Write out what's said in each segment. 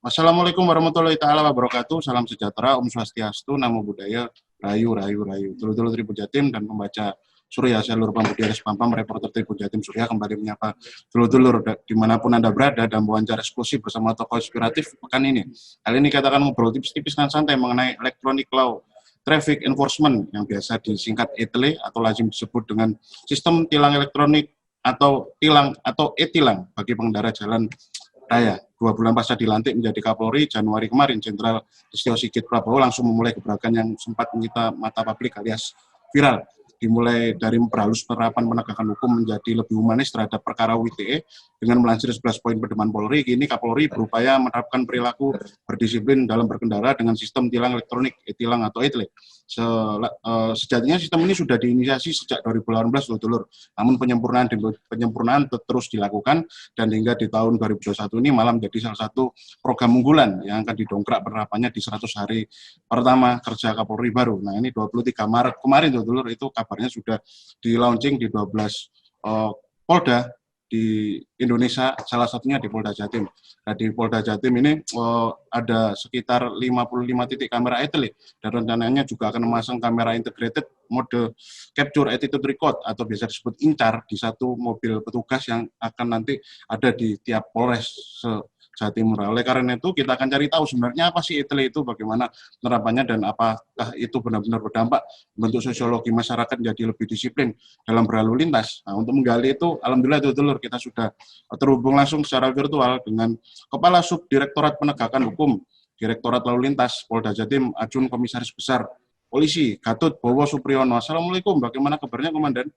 Assalamualaikum warahmatullahi taala wabarakatuh. Salam sejahtera, Om Swastiastu, Namo Buddhaya, Rayu, Rayu, Rayu. Dulur-dulur Tribun Jatim dan pembaca Surya, saya Lur Budi Aris Pampam, reporter Tribun Jatim Surya, kembali menyapa dulur-dulur dimanapun Anda berada dan wawancara eksklusif bersama tokoh inspiratif pekan ini. Kali ini kita akan ngobrol tipis-tipis dan santai mengenai electronic law traffic enforcement yang biasa disingkat ETLE atau lazim disebut dengan sistem tilang elektronik atau tilang atau e-tilang bagi pengendara jalan raya. 2 bulan pasca dilantik menjadi Kapolri Januari kemarin, Jenderal Listio Sigit Prabowo langsung memulai gebrakan yang sempat menyita mata publik alias viral. Dimulai dari memperhalus penerapan penegakan hukum menjadi lebih humanis terhadap perkara UITE dengan melansir 11 poin pedoman Polri. Kini Kapolri berupaya menerapkan perilaku berdisiplin dalam berkendara dengan sistem tilang elektronik, e-tilang atau ETLE. Sejatinya sistem ini sudah diinisiasi sejak 2018, dulur. Namun penyempurnaan terus dilakukan dan hingga di tahun 2021 ini malah menjadi salah satu program unggulan yang akan didongkrak penerapannya di 100 hari pertama kerja Kapolri baru. Nah, ini 23 Maret kemarin, dulur, itu kabarnya sudah di launching di 12 Polda di Indonesia, salah satunya di Polda Jatim. Nah, di Polda Jatim ini ada sekitar 55 titik kamera ETLE dan rencananya juga akan memasang kamera integrated mode capture attitude record atau biasa disebut INCAR di satu mobil petugas yang akan nanti ada di tiap Polres Jawa Timur. Oleh karena itu kita akan cari tahu sebenarnya apa sih ETLE itu, bagaimana penerapannya dan apakah itu benar-benar berdampak bentuk sosiologi masyarakat menjadi lebih disiplin dalam berlalu lintas. Nah, untuk menggali itu, alhamdulillah dulur kita sudah terhubung langsung secara virtual dengan Kepala Subdirektorat Penegakan Hukum Direktorat Lalu Lintas Polda Jatim, Ajun Komisaris Besar Polisi Gatot Bowo Supriyono. Assalamualaikum, bagaimana kabarnya Komandan?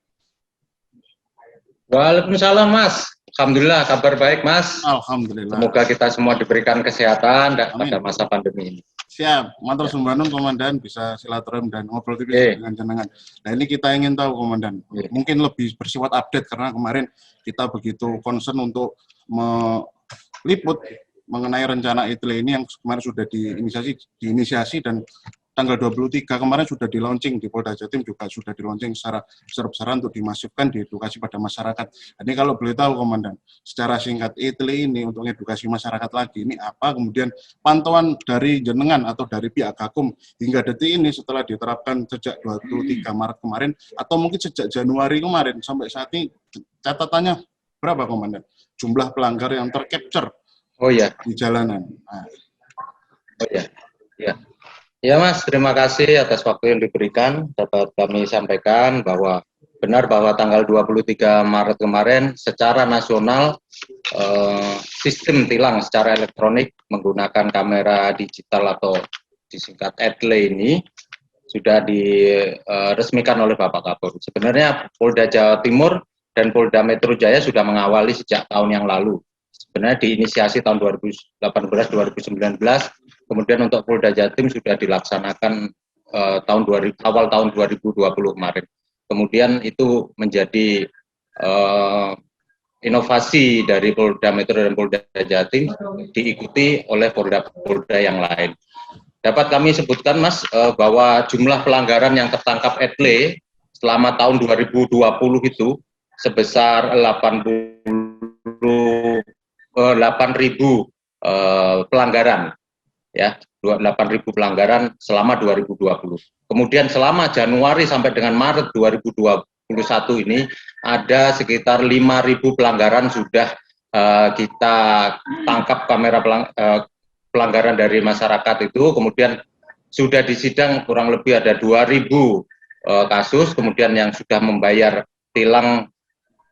Waalaikumsalam Mas. Alhamdulillah kabar baik Mas. Alhamdulillah. Semoga kita semua diberikan kesehatan pada masa pandemi ini. Siap, matur sumbanun Komandan, bisa silaturahim dan ngobrol tipis dengan jenengan. Nah, ini kita ingin tahu Komandan, mungkin lebih bersifat update karena kemarin kita begitu concern untuk meliput mengenai rencana ETLE ini yang kemarin sudah diinisiasi dan tanggal 23 kemarin sudah di-launching di Polda Jatim, juga sudah di-launching secara besar-besaran untuk dimasukkan di edukasi pada masyarakat. Ini kalau boleh tahu Komandan, secara singkat ETLE ini untuk edukasi masyarakat lagi, ini apa kemudian pantauan dari jenengan atau dari pihak Gakum hingga detik ini setelah diterapkan sejak 23 Maret kemarin atau mungkin sejak Januari kemarin sampai saat ini, catatannya berapa Komandan? Jumlah pelanggar yang tercapture di jalanan. Nah. Ya Mas, terima kasih atas waktu yang diberikan. Dapat kami sampaikan bahwa benar bahwa tanggal 23 Maret kemarin secara nasional sistem tilang secara elektronik menggunakan kamera digital atau disingkat ETLE ini sudah diresmikan oleh Bapak Kapolri. Sebenarnya Polda Jawa Timur dan Polda Metro Jaya sudah mengawali sejak tahun yang lalu. Sebenarnya diinisiasi tahun 2018-2019, kemudian untuk Polda Jatim sudah dilaksanakan awal tahun 2020 kemarin. Kemudian itu menjadi inovasi dari Polda Metro dan Polda Jatim diikuti oleh Polda-Polda yang lain. Dapat kami sebutkan Mas bahwa jumlah pelanggaran yang tertangkap ETLE selama tahun 2020 itu sebesar 8.000 pelanggaran, ya, 8.000 pelanggaran selama 2020. Kemudian selama Januari sampai dengan Maret 2021 ini ada sekitar 5.000 pelanggaran sudah kita tangkap kamera pelanggaran dari masyarakat itu. Kemudian sudah disidang kurang lebih ada 2.000 kasus, kemudian yang sudah membayar tilang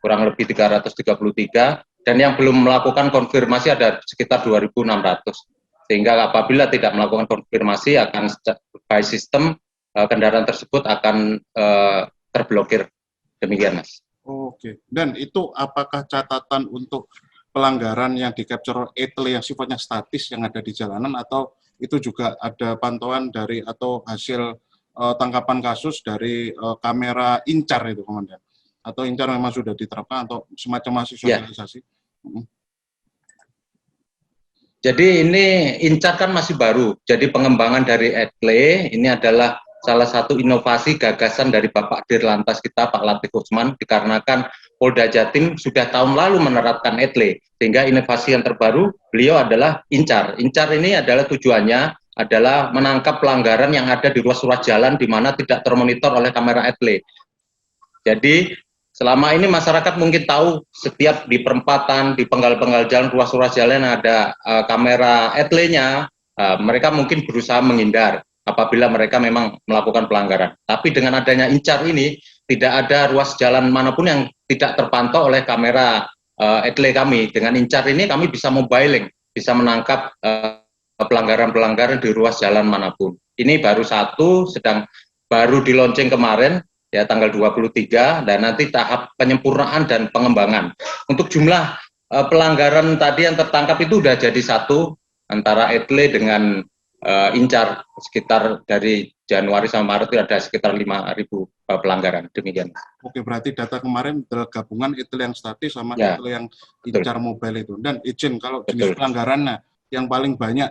kurang lebih 333. Dan yang belum melakukan konfirmasi ada sekitar 2.600. Sehingga apabila tidak melakukan konfirmasi akan by sistem kendaraan tersebut akan terblokir. Demikian Mas. Oke. Dan itu apakah catatan untuk pelanggaran yang di-capture ETLE yang sifatnya statis yang ada di jalanan atau itu juga ada pantauan dari atau hasil tangkapan kasus dari kamera INCAR itu Komandan? Atau INCAR memang sudah diterapkan atau semacam masih sosialisasi? Ya. Jadi ini INCAR kan masih baru, jadi pengembangan dari ETLE ini adalah salah satu inovasi gagasan dari Bapak Dirlantas kita, Pak Latif Usman, dikarenakan Polda Jatim sudah tahun lalu menerapkan etle, sehingga inovasi yang terbaru beliau adalah incar. Incar ini adalah tujuannya adalah menangkap pelanggaran yang ada di ruas-ruas jalan di mana tidak termonitor oleh kamera etle. Jadi selama ini masyarakat mungkin tahu setiap di perempatan, di penggal-penggal jalan, ruas-ruas jalan ada kamera etle-nya, mereka mungkin berusaha menghindar apabila mereka memang melakukan pelanggaran. Tapi dengan adanya incar ini, tidak ada ruas jalan manapun yang tidak terpantau oleh kamera etle kami. Dengan incar ini kami bisa mobiling, bisa menangkap pelanggaran-pelanggaran di ruas jalan manapun. Ini baru satu, baru di launching kemarin, ya tanggal 23, dan nanti tahap penyempurnaan dan pengembangan. Untuk jumlah pelanggaran tadi yang tertangkap itu sudah jadi satu antara etle dengan incar, sekitar dari Januari sampai Maret itu ada sekitar 5.000 pelanggaran, demikian. Oke, berarti data kemarin gabungan etle yang statis sama Ya, etle yang betul. incar mobile itu. Dan izin kalau jenis pelanggarannya yang paling banyak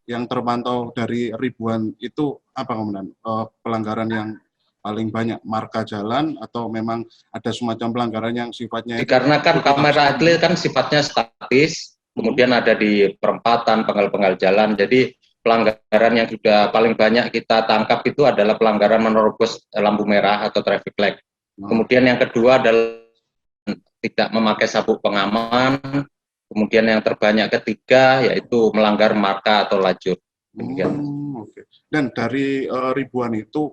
yang terpantau dari ribuan itu apa kemudian pelanggaran yang paling banyak, marka jalan atau memang ada semacam pelanggaran yang sifatnya dikarenakan kamera etle kan sifatnya statis, kemudian ada di perempatan, penggal-penggal jalan, jadi pelanggaran yang sudah paling banyak kita tangkap itu adalah pelanggaran menerobos lampu merah atau traffic light. Kemudian yang kedua adalah tidak memakai sabuk pengaman. Kemudian yang terbanyak ketiga yaitu melanggar marka atau lajur. Okay. Dan dari ribuan itu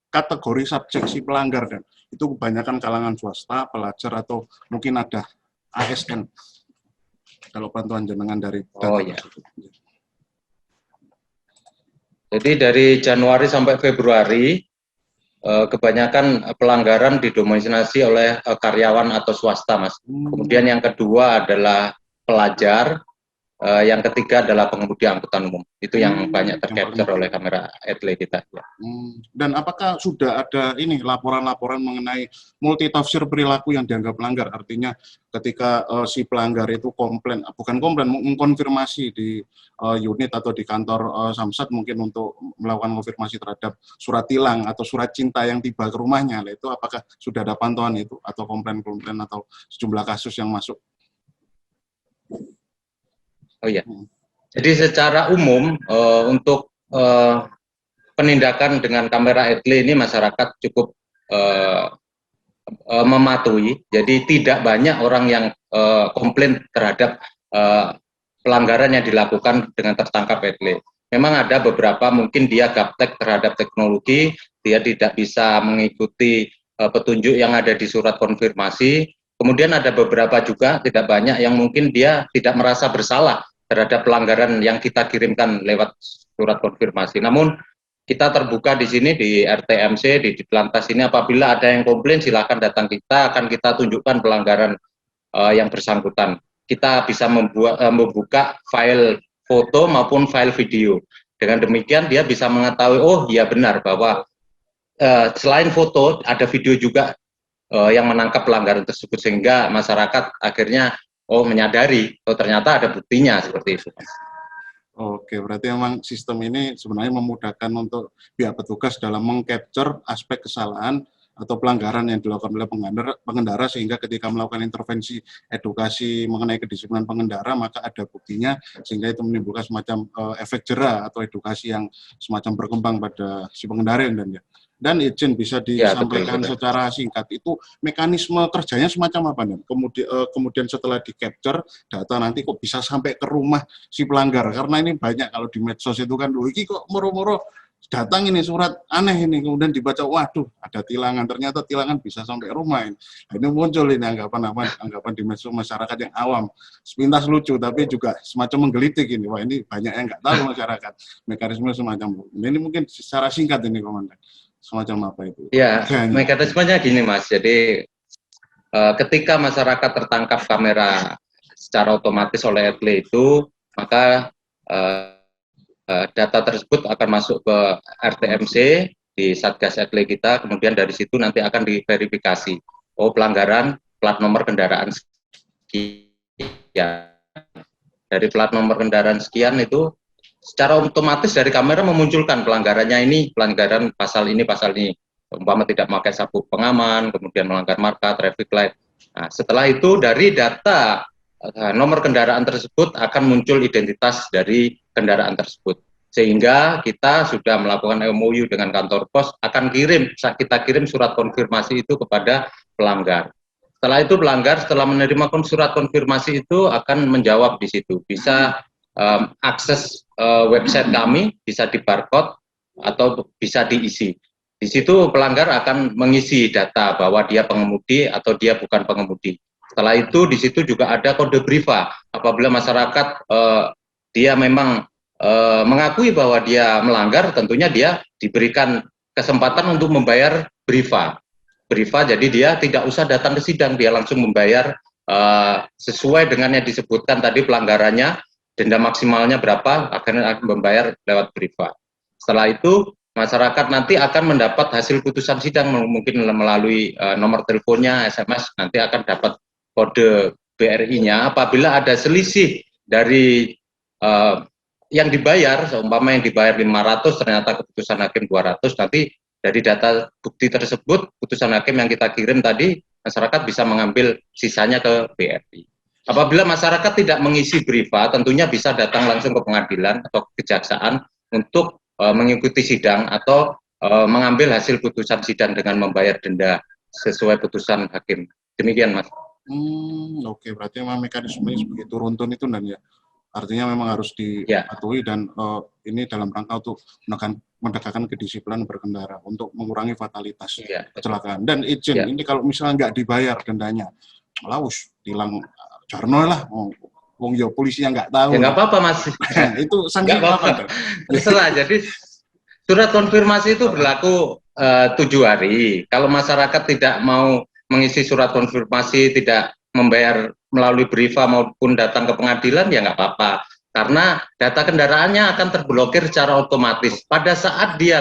kategori subseksi pelanggar dan itu kebanyakan kalangan swasta, pelajar atau mungkin ada ASN. Kalau bantuan jenengan dari data tersebut. Jadi dari Januari sampai Februari kebanyakan pelanggaran didominasi oleh karyawan atau swasta, Mas. Kemudian yang kedua adalah pelajar, yang ketiga adalah pengemudi angkutan umum. Itu yang banyak tercapture oleh kamera etle kita. Dan apakah sudah ada ini laporan-laporan mengenai multitafsir perilaku yang dianggap pelanggar? Artinya ketika si pelanggar itu bukan komplain, mengkonfirmasi di unit atau di kantor Samsat mungkin untuk melakukan konfirmasi terhadap surat tilang atau surat cinta yang tiba ke rumahnya. Itu apakah sudah ada pantauan itu atau komplain-komplain atau sejumlah kasus yang masuk? Oh iya. Jadi secara umum untuk penindakan dengan kamera etle ini masyarakat cukup mematuhi. Jadi tidak banyak orang yang komplain terhadap pelanggaran yang dilakukan dengan tertangkap etle. Memang ada beberapa mungkin dia gaptek terhadap teknologi, dia tidak bisa mengikuti petunjuk yang ada di surat konfirmasi. Kemudian ada beberapa juga, tidak banyak, yang mungkin dia tidak merasa bersalah terhadap pelanggaran yang kita kirimkan lewat surat konfirmasi. Namun kita terbuka di sini di RTMC, di Ditlantas ini, apabila ada yang komplain silakan datang, kita akan kita tunjukkan pelanggaran yang bersangkutan. Kita bisa membuka file foto maupun file video. Dengan demikian dia bisa mengetahui, oh iya benar bahwa selain foto ada video juga yang menangkap pelanggaran tersebut, sehingga masyarakat akhirnya menyadari, ternyata ada buktinya seperti itu. Oke, berarti memang sistem ini sebenarnya memudahkan untuk pihak petugas dalam mengcapture aspek kesalahan atau pelanggaran yang dilakukan oleh pengendara sehingga ketika melakukan intervensi edukasi mengenai kedisiplinan pengendara maka ada buktinya sehingga itu menimbulkan semacam efek jera atau edukasi yang semacam berkembang pada si pengendara dan izin bisa disampaikan secara singkat itu mekanisme kerjanya semacam apa nih? Kemudian setelah di capture data nanti kok bisa sampai ke rumah si pelanggar karena ini banyak kalau di medsos itu kan ini kok moro-moro datang ini surat aneh ini kemudian dibaca waduh ada tilangan ternyata tilangan bisa sampai rumah ini. Nah, ini muncul ini anggapan di medsos masyarakat yang awam sepintas lucu tapi juga semacam menggelitik ini wah ini banyak yang nggak tahu masyarakat mekanisme semacam ini mungkin secara singkat ini komandan semacam apa itu? Ya, mekanismenya gini Mas, jadi ketika masyarakat tertangkap kamera secara otomatis oleh etle itu, maka data tersebut akan masuk ke RTMC di Satgas etle kita, kemudian dari situ nanti akan diverifikasi. Oh pelanggaran plat nomor kendaraan sekian. Dari plat nomor kendaraan sekian itu secara otomatis dari kamera memunculkan pelanggarannya ini, pelanggaran pasal ini, umpama tidak memakai sabuk pengaman, kemudian melanggar marka, traffic light. Nah, setelah itu dari data nomor kendaraan tersebut akan muncul identitas dari kendaraan tersebut. Sehingga kita sudah melakukan MOU dengan kantor pos, kita kirim surat konfirmasi itu kepada pelanggar. Setelah itu pelanggar setelah menerima surat konfirmasi itu akan menjawab di situ. Bisa akses website kami, bisa di barcode atau bisa diisi. Di situ pelanggar akan mengisi data bahwa dia pengemudi atau dia bukan pengemudi. Setelah itu di situ juga ada kode briva. Apabila masyarakat dia memang mengakui bahwa dia melanggar, tentunya dia diberikan kesempatan untuk membayar briva. Jadi dia tidak usah datang ke sidang, dia langsung membayar sesuai dengan yang disebutkan tadi pelanggarannya, denda maksimalnya berapa, akhirnya akan membayar lewat briva. Setelah itu masyarakat nanti akan mendapat hasil putusan sidang, mungkin melalui nomor teleponnya, SMS, nanti akan dapat kode BRI-nya. Apabila ada selisih dari yang dibayar, seumpama yang dibayar 500, ternyata keputusan hakim 200, nanti dari data bukti tersebut, putusan hakim yang kita kirim tadi, masyarakat bisa mengambil sisanya ke BRI. Apabila masyarakat tidak mengisi briva, tentunya bisa datang langsung ke pengadilan atau kejaksaan untuk mengikuti sidang atau mengambil hasil putusan sidang dengan membayar denda sesuai putusan hakim. Demikian, Mas. Oke, berarti memang mekanismenya begitu runtun itu dan ya. Artinya memang harus dipatuhi dan ini dalam rangka untuk mendekatkan kedisiplinan berkendara untuk mengurangi fatalitas kecelakaan. Dan izin, ini kalau misalnya nggak dibayar dendanya, laus, tilang jarno lah, wong ya polisi yang nggak tahu. Ya nggak apa-apa, Mas. Itu sanksi apa? Setelah jadi surat konfirmasi itu berlaku 7 hari. Kalau masyarakat tidak mau mengisi surat konfirmasi, tidak membayar melalui briva maupun datang ke pengadilan, ya nggak apa-apa. Karena data kendaraannya akan terblokir secara otomatis. Pada saat dia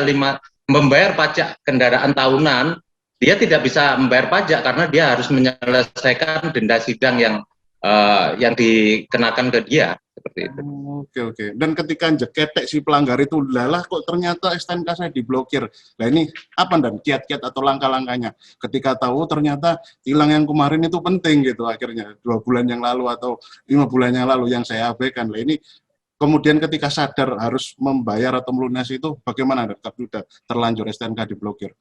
membayar pajak kendaraan tahunan, dia tidak bisa membayar pajak karena dia harus menyelesaikan denda sidang yang dikenakan ke dia. Seperti itu. Oke. Dan ketika jeketek si pelanggar itu, lalah kok ternyata STNK saya diblokir. Nah ini apa dan kiat-kiat atau langkah-langkahnya? Ketika tahu ternyata tilang yang kemarin itu penting gitu akhirnya 2 bulan yang lalu atau 5 bulan yang lalu yang saya abaikan. Nah ini kemudian ketika sadar harus membayar atau melunasi itu bagaimana? Sudah terlanjur STNK diblokir?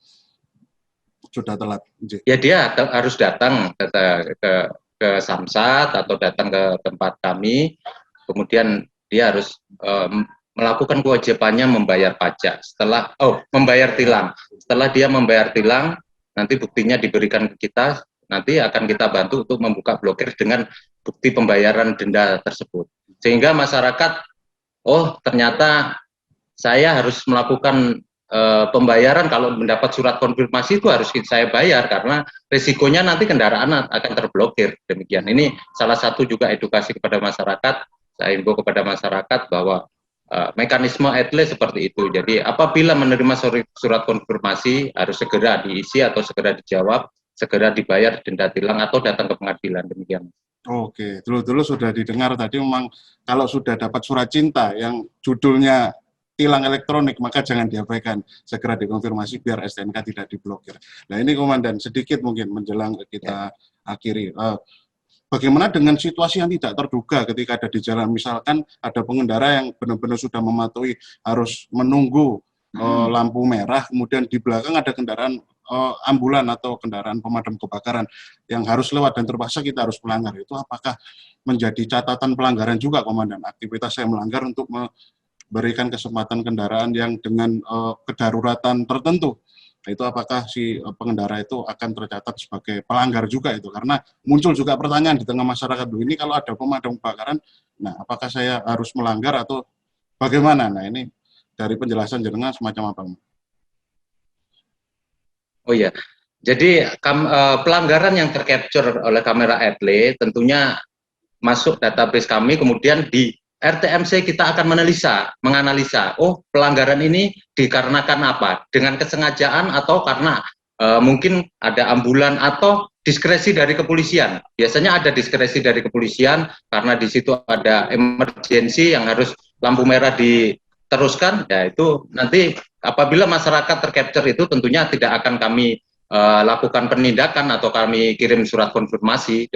Sudah telat? Ya dia harus datang ke Samsat atau datang ke tempat kami. Kemudian dia harus melakukan kewajibannya membayar pajak. Membayar tilang. Setelah dia membayar tilang, nanti buktinya diberikan ke kita, nanti akan kita bantu untuk membuka blokir dengan bukti pembayaran denda tersebut. Sehingga masyarakat, ternyata saya harus melakukan pembayaran kalau mendapat surat konfirmasi itu harus saya bayar karena risikonya nanti kendaraan akan terblokir. Demikian. Ini salah satu juga edukasi kepada masyarakat. Saya himbau kepada masyarakat bahwa mekanisme etle seperti itu. Jadi apabila menerima surat konfirmasi harus segera diisi atau segera dijawab, segera dibayar denda tilang atau datang ke pengadilan. Demikian. Oke, dulu sudah didengar tadi memang kalau sudah dapat surat cinta yang judulnya tilang elektronik maka jangan diabaikan, segera dikonfirmasi biar STNK tidak diblokir. Nah ini Komandan sedikit mungkin menjelang kita akhiri. Bagaimana dengan situasi yang tidak terduga ketika ada di jalan, misalkan ada pengendara yang benar-benar sudah mematuhi harus menunggu lampu merah, kemudian di belakang ada kendaraan ambulan atau kendaraan pemadam kebakaran yang harus lewat dan terpaksa kita harus melanggar. Itu apakah menjadi catatan pelanggaran juga, Komandan? Aktivitas saya melanggar untuk memberikan kesempatan kendaraan yang dengan kedaruratan tertentu. Nah, itu apakah si pengendara itu akan tercatat sebagai pelanggar juga itu? Karena muncul juga pertanyaan di tengah masyarakat, ini kalau ada pemadam kebakaran, nah apakah saya harus melanggar atau bagaimana? Nah ini dari penjelasan jenengan semacam apa? Oh iya, jadi pelanggaran yang tercapture oleh kamera etle tentunya masuk database kami, kemudian di RTMC kita akan menganalisa, pelanggaran ini dikarenakan apa? Dengan kesengajaan atau karena mungkin ada ambulan atau diskresi dari kepolisian. Biasanya ada diskresi dari kepolisian karena di situ ada emergensi yang harus lampu merah diteruskan. Ya itu nanti apabila masyarakat tercapture itu tentunya tidak akan kami lakukan penindakan atau kami kirim surat konfirmasi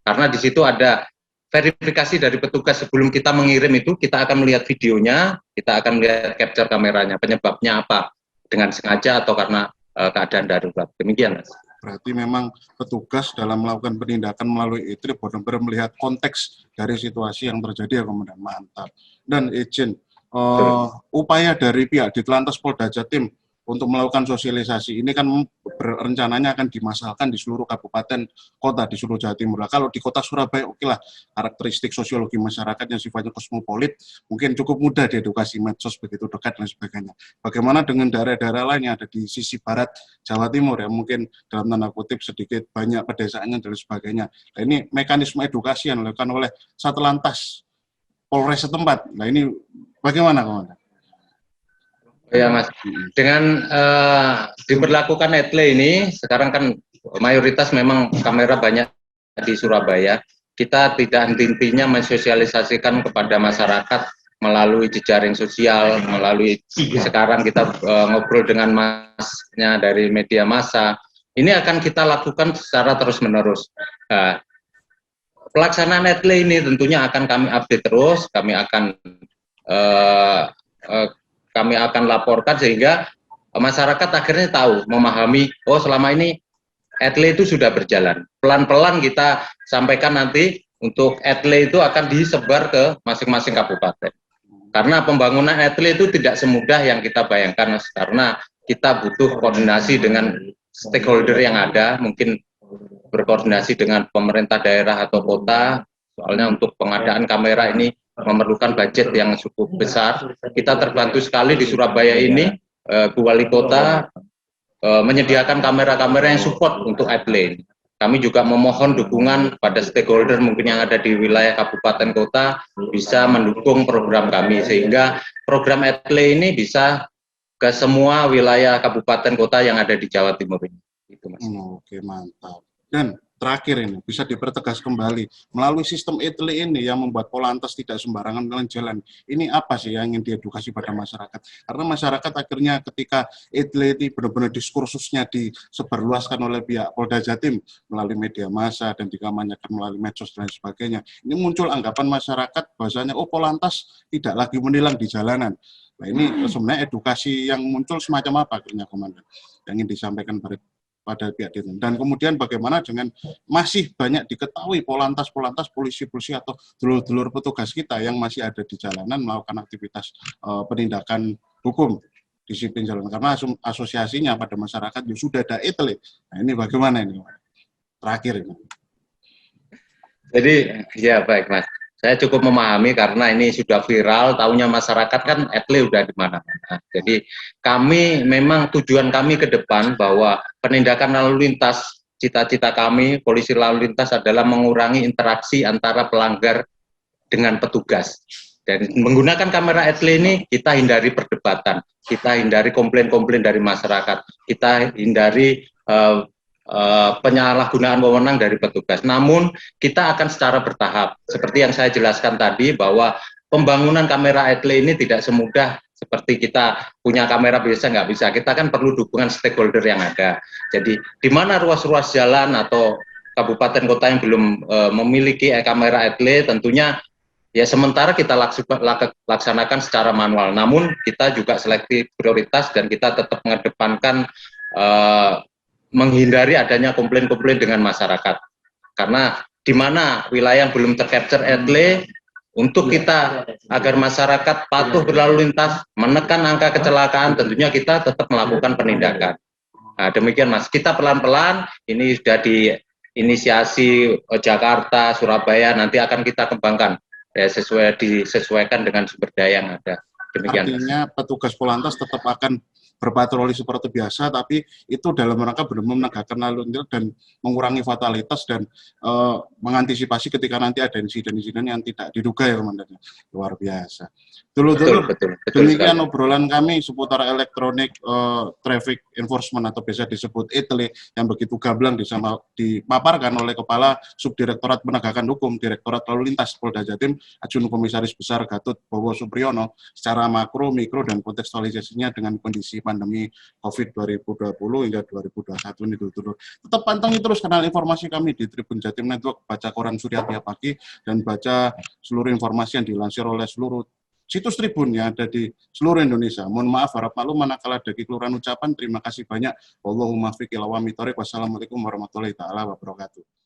karena di situ ada verifikasi dari petugas. Sebelum kita mengirim itu, kita akan melihat videonya, kita akan melihat capture kameranya, penyebabnya apa, dengan sengaja atau karena keadaan darurat. Demikian, Mas. Berarti memang petugas dalam melakukan penindakan melalui itu benar-benar melihat konteks dari situasi yang terjadi ya, Komandan. Mantap. Dan izin, upaya dari pihak Ditlantas Polda Jatim untuk melakukan sosialisasi ini kan rencananya akan dimasalkan di seluruh kabupaten kota di seluruh Jawa Timur. Nah, kalau di kota Surabaya, oke lah, karakteristik sosiologi masyarakat yang sifatnya kosmopolit mungkin cukup mudah diedukasi, medsos begitu dekat dan sebagainya. Bagaimana dengan daerah-daerah lain yang ada di sisi barat Jawa Timur ya, mungkin dalam tanda kutip sedikit banyak pedesaannya dan sebagainya. Nah, ini mekanisme edukasi yang dilakukan oleh Satlantas Polres setempat. Nah, ini bagaimana, Komandan? Ya, Mas, dengan diberlakukan etle ini, sekarang kan mayoritas memang kamera banyak di Surabaya. Kita tidak henti-hentinya mensosialisasikan kepada masyarakat melalui jejaring sosial, melalui sekarang kita ngobrol dengan masnya dari media massa. Ini akan kita lakukan secara terus-menerus. Pelaksanaan etle ini tentunya akan kami update terus, kami akan laporkan sehingga masyarakat akhirnya tahu, memahami, oh selama ini etle itu sudah berjalan. Pelan-pelan kita sampaikan nanti untuk etle itu akan disebar ke masing-masing kabupaten. Karena pembangunan etle itu tidak semudah yang kita bayangkan, Mas, karena kita butuh koordinasi dengan stakeholder yang ada, mungkin berkoordinasi dengan pemerintah daerah atau kota, soalnya untuk pengadaan kamera ini memerlukan budget yang cukup besar. Kita terbantu sekali di Surabaya ini, Bu Wali Kota menyediakan kamera-kamera yang support untuk etle. Kami juga memohon dukungan pada stakeholder mungkin yang ada di wilayah kabupaten kota bisa mendukung program kami, sehingga program etle ini bisa ke semua wilayah kabupaten kota yang ada di Jawa Timur ini. Itu, Mas. Oke, mantap. Dan terakhir ini bisa dipertegas kembali melalui sistem etle ini yang membuat Polantas tidak sembarangan jalan. Ini apa sih yang ingin diedukasi pada masyarakat? Karena masyarakat akhirnya ketika etle ini benar-benar diskursusnya disebarluaskan oleh pihak Polda Jatim melalui media massa dan dikampanyekan melalui medsos dan sebagainya, ini muncul anggapan masyarakat bahwasanya oh Polantas tidak lagi menilang di jalanan. Nah, ini sebenarnya edukasi yang muncul semacam apa akhirnya, Komandan, yang ingin disampaikan pada pihak Ditlantas. Dan kemudian bagaimana dengan masih banyak diketahui Polantas, polisi-polisi atau dulur-dulur petugas kita yang masih ada di jalanan melakukan aktivitas penindakan hukum disiplin jalan, karena asosiasinya pada masyarakat ya sudah ada etle. Nah, ini bagaimana ini terakhir ini? Jadi ya baik, Mas. Saya cukup memahami karena ini sudah viral, tahunya masyarakat kan etle udah di mana-mana. Jadi kami memang tujuan kami ke depan bahwa penindakan lalu lintas, cita-cita kami polisi lalu lintas adalah mengurangi interaksi antara pelanggar dengan petugas. Dan menggunakan kamera etle ini kita hindari perdebatan, kita hindari komplain-komplain dari masyarakat, kita hindari penyalahgunaan wewenang dari petugas. Namun kita akan secara bertahap. Seperti yang saya jelaskan tadi bahwa pembangunan kamera etle ini tidak semudah seperti kita punya kamera biasa, nggak bisa. Kita kan perlu dukungan stakeholder yang ada. Jadi di mana ruas-ruas jalan atau kabupaten kota yang belum memiliki kamera etle, tentunya ya sementara kita laksanakan secara manual. Namun kita juga selektif prioritas dan kita tetap mengedepankan menghindari adanya komplain-komplain dengan masyarakat. Karena di mana wilayah yang belum tercapture etle, untuk kita agar masyarakat patuh berlalu lintas, menekan angka kecelakaan, tentunya kita tetap melakukan penindakan. Nah, demikian, Mas. Kita pelan-pelan, ini sudah diinisiasi Jakarta, Surabaya, nanti akan kita kembangkan ya, disesuaikan dengan sumber daya yang ada. Demikian. Artinya petugas Polantas tetap akan berpatroli seperti biasa, tapi itu dalam rangka benar-benar menegakkan lalu lintas dan mengurangi fatalitas dan mengantisipasi ketika nanti ada insiden-insiden yang tidak diduga ya, Komandan. Luar biasa. Dulu-dulu demikian sekali obrolan kami seputar elektronik traffic enforcement atau biasa disebut etle yang begitu gamblang dipaparkan oleh Kepala Subdirektorat Penegakan Hukum Direktorat Lalu Lintas Polda Jatim, Adjun Komisaris Besar Gatot Bowo Supriyono, secara makro, mikro, dan kontekstualisasinya dengan kondisi pandemi COVID 2020 hingga 2021 ini dulu. Tetap pantengin terus kanal informasi kami di Tribun Jatim Network, baca koran Surya tiap pagi, dan baca seluruh informasi yang dilansir oleh seluruh situs Tribun yang ada di seluruh Indonesia. Mohon maaf, harap maklum manakala ada kekeliruan ucapan. Terima kasih banyak. Wallahumma fiqh ila wa mithoriq. Wassalamualaikum warahmatullahi taala wabarakatuh.